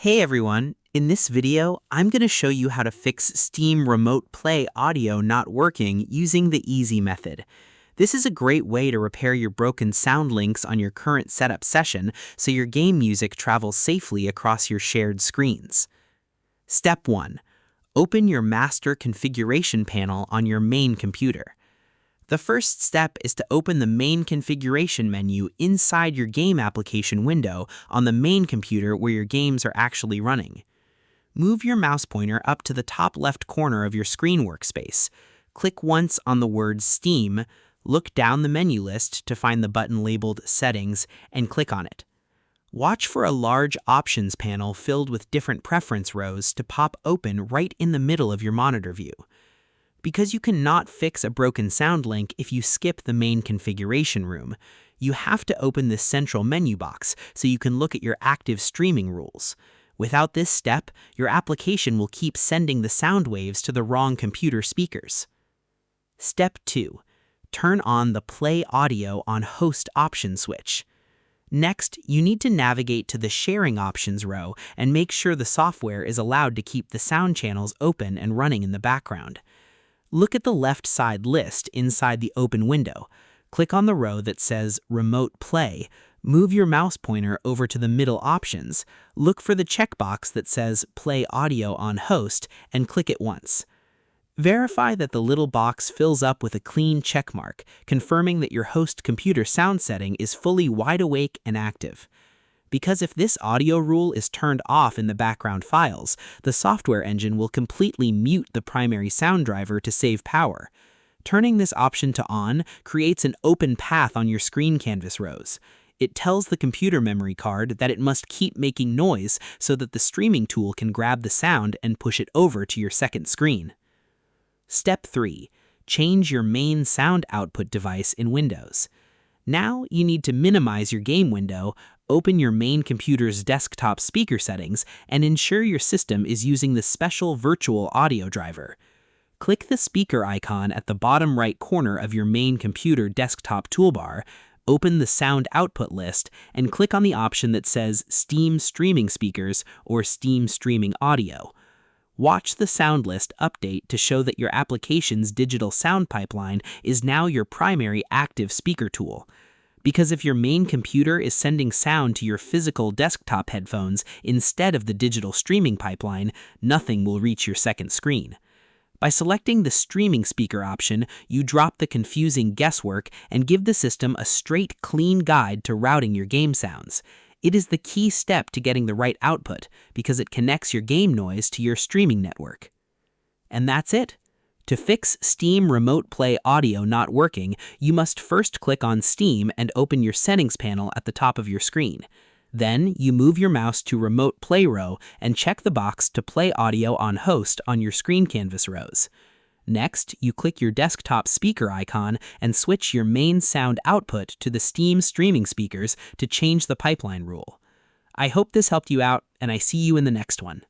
Hey everyone, in this video, I'm going to show you how to fix Steam Remote Play audio not working using the easy method. This is a great way to repair your broken sound links on your current setup session so your game music travels safely across your shared screens. Step 1. Open your master configuration panel on your main computer. The first step is to open the main configuration menu inside your game application window on the main computer where your games are actually running. Move your mouse pointer up to the top left corner of your screen workspace. Click once on the word Steam, look down the menu list to find the button labeled Settings, and click on it. Watch for a large options panel filled with different preference rows to pop open right in the middle of your monitor view. Because you cannot fix a broken sound link if you skip the main configuration room, you have to open this central menu box so you can look at your active streaming rules. Without this step, your application will keep sending the sound waves to the wrong computer speakers. Step 2. Turn on the Play Audio on Host option switch. Next, you need to navigate to the Sharing Options row and make sure the software is allowed to keep the sound channels open and running in the background. Look at the left side list inside the open window. Click on the row that says Remote Play, move your mouse pointer over to the middle options, look for the checkbox that says Play Audio on Host, and click it once. Verify that the little box fills up with a clean checkmark, confirming that your host computer sound setting is fully wide awake and active. Because if this audio rule is turned off in the background files, the software engine will completely mute the primary sound driver to save power. Turning this option to on creates an open path on your screen canvas rows. It tells the computer memory card that it must keep making noise so that the streaming tool can grab the sound and push it over to your second screen. Step 3. Change your main sound output device in Windows. Now you need to minimize your game window, open your main computer's desktop speaker settings, and ensure your system is using the special virtual audio driver. Click the speaker icon at the bottom right corner of your main computer desktop toolbar, open the sound output list, and click on the option that says Steam Streaming Speakers or Steam Streaming Audio. Watch the sound list update to show that your application's digital sound pipeline is now your primary active speaker tool. Because if your main computer is sending sound to your physical desktop headphones instead of the digital streaming pipeline, nothing will reach your second screen. By selecting the streaming speaker option, you drop the confusing guesswork and give the system a straight, clean guide to routing your game sounds. It is the key step to getting the right output because it connects your game noise to your streaming network. And that's it. To fix Steam Remote Play audio not working, you must first click on Steam and open your settings panel at the top of your screen. Then, you move your mouse to Remote Play row and check the box to play audio on host on your screen canvas rows. Next, you click your desktop speaker icon and switch your main sound output to the Steam streaming speakers to change the pipeline rule. I hope this helped you out, and I see you in the next one.